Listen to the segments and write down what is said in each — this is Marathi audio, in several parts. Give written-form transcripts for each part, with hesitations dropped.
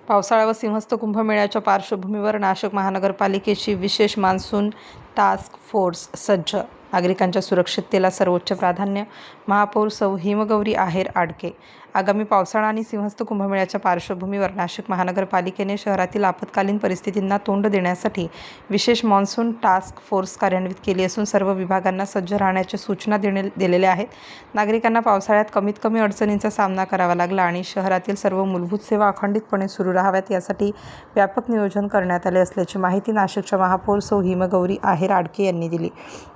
पावसाळा व सिंहस्थ कुंभमेळ्याच्या पार्श्वभूमीवर नाशिक महानगरपालिकेची विशेष मान्सून टास्क फोर्स सज्ज. नागरिकांच्या सुरक्षिततेला सर्वोच्च प्राधान्य. महापौर सौ. हिमगौरी आहेर आडके. आगामी पावसाळा आणि सिंहस्थ कुंभमेळ्याच्या पार्श्वभूमीवर नाशिक महानगरपालिकेने शहरातील आपत्कालीन परिस्थितींना तोंड देण्यासाठी विशेष मान्सून टास्क फोर्स कार्यान्वित केली असून सर्व विभागांना सज्ज राहण्याच्या सूचना दिलेल्या आहेत. नागरिकांना पावसाळ्यात कमीत कमी अडचणींचा सामना करावा लागला आणि शहरातील सर्व मूलभूत सेवा अखंडितपणे सुरू राहाव्यात यासाठी व्यापक नियोजन करण्यात आले असल्याची माहिती नाशिकच्या महापौर सौ. हिमगौरी आहेर आडके यांनी दिली.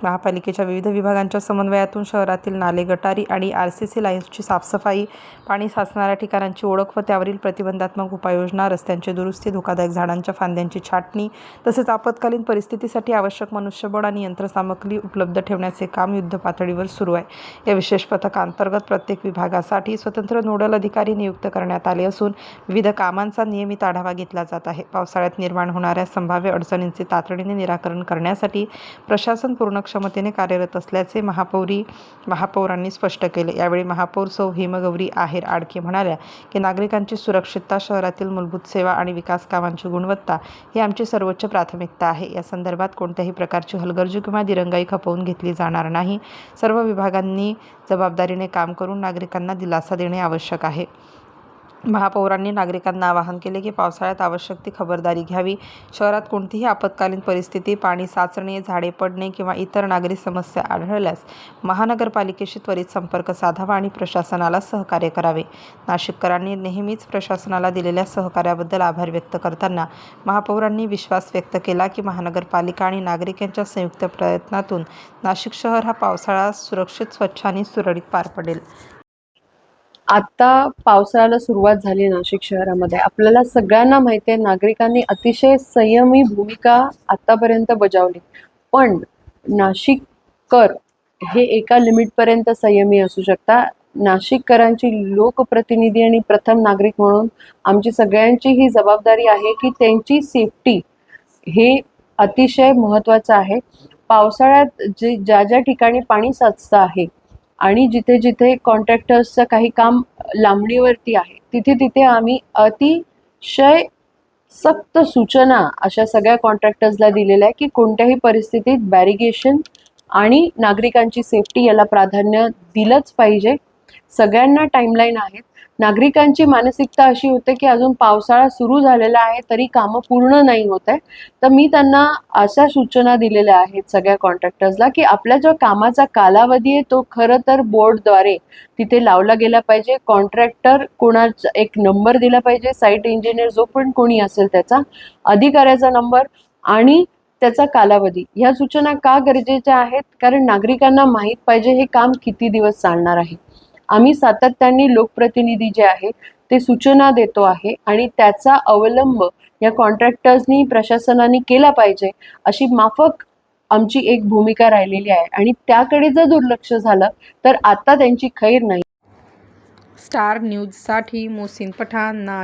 महापालिकेच्या विविध विभागांच्या समन्वयातून शहरातील नाले, गटारी आणि RCC लाईन्सची साफसफाई, पाणी साचणाऱ्या ठिकाणांची ओळख व त्यावरील प्रतिबंधात्मक उपाययोजना, रस्त्यांची दुरुस्ती, धोकादायक झाडांच्या फांद्यांची छाटणी तसेच आपत्कालीन परिस्थितीसाठी आवश्यक मनुष्यबळ आणि यंत्रसामग्री उपलब्ध ठेवण्याचे काम युद्धपातळीवर सुरू आहे. या विशेष पथकांतर्गत प्रत्येक विभागासाठी स्वतंत्र नोडल अधिकारी नियुक्त करण्यात आले असून विविध कामांचा नियमित आढावा घेतला जात आहे. पावसाळ्यात निर्माण होणाऱ्या संभाव्य अडचणींचे तातडीने निराकरण करण्यासाठी प्रशासन पूर्ण क्षमतेने कार्यरत असल्याचे महापौरांनी स्पष्ट केले. यावेळी महापौर सौ. हिमगौरी आहेर आडके म्हणाल्या की नागरिकांची सुरक्षितता, शहरातील मूलभूत सेवा आणि विकास कामांची गुणवत्ता ही आमची सर्वोच्च प्राथमिकता आहे. या संदर्भात कोणत्याही प्रकारची हलगर्जी किंवा दिरंगाई खपवून घेतली जाणार नाही. सर्व विभागांनी जबाबदारीने काम करून नागरिकांना दिलासा देणे आवश्यक आहे. महापौरांनी नागरिकांना आवाहन केले की पावसाळ्यात आवश्यक ती खबरदारी घ्यावी. शहरात कोणतीही आपत्कालीन परिस्थिती, पाणी साचणे, झाडे पडणे किंवा इतर नागरी समस्या आढळल्यास महानगरपालिकेशी त्वरित संपर्क साधावा आणि प्रशासनाला सहकार्य करावे. नाशिककरांनी नेहमीच प्रशासनाला दिलेल्या सहकार्याबद्दल आभार व्यक्त करताना महापौरांनी विश्वास व्यक्त केला की महानगरपालिका आणि नागरिक यांच्या संयुक्त प्रयत्नातून नाशिक शहर हा पावसाळा सुरक्षित, स्वच्छ आणि सुरळीत पार पडेल. आता पावसाळ्याला सुरुवात झाली नाशिक शहरामध्ये. आपल्याला सगळ्यांना माहिती आहे, नागरिकांनी अतिशय संयमी भूमिका आतापर्यंत बजावली, पण नाशिककर हे एका लिमिटपर्यंत संयमी असू शकता. नाशिककरांची लोकप्रतिनिधी आणि प्रथम नागरिक म्हणून आमची सगळ्यांची ही जबाबदारी आहे की त्यांची सेफ्टी हे अतिशय महत्त्वाचं आहे. पावसाळ्यात ज्या ज्या ठिकाणी पाणी साचतं आहे आणि जिथे जिथे कॉन्ट्रॅक्टर्सचं काही काम लांबणीवरती आहे तिथे तिथे आम्ही अतिशय सक्त सूचना अशा सगळ्या कॉन्ट्रॅक्टर्सला दिलेल्या आहे की कोणत्याही परिस्थितीत बॅरिगेशन आणि नागरिकांची सेफ्टी याला प्राधान्य दिलंच पाहिजे. सगळ्यांना टाईमलाईन आहेत. नागरिकांची मानसिकता अशी होते की अजून पावसाळा सुरू झालेला आहे तरी कामं पूर्ण नाही होत आहे. तर मी त्यांना अशा सूचना दिलेल्या आहेत सगळ्या कॉन्ट्रॅक्टर्सला की आपल्या जो कामाचा कालावधी आहे तो खरं तर बोर्डद्वारे तिथे लावला गेला पाहिजे. कॉन्ट्रॅक्टर कोणाचा एक नंबर दिला पाहिजे, साईट इंजिनियर जो पण कोणी असेल त्याचा, अधिकाऱ्याचा नंबर आणि त्याचा कालावधी. ह्या सूचना का गरजेच्या आहेत? कारण नागरिकांना माहीत पाहिजे हे काम किती दिवस चालणार आहे. आम्ही सातत्याने लोकप्रतिनिधी जे आहे ते सूचना देतो आहे आणि त्याचा अवलंब या कॉन्ट्रॅक्टर्सनी, प्रशासनाने केला पाहिजे अशी माफक आमची एक भूमिका राहिलेली आहे आणि त्याकडे जर दुर्लक्ष झालं तर आता त्यांची खैर नाही. स्टार न्यूजसाठी मोहसिन पठाण, नाशिक.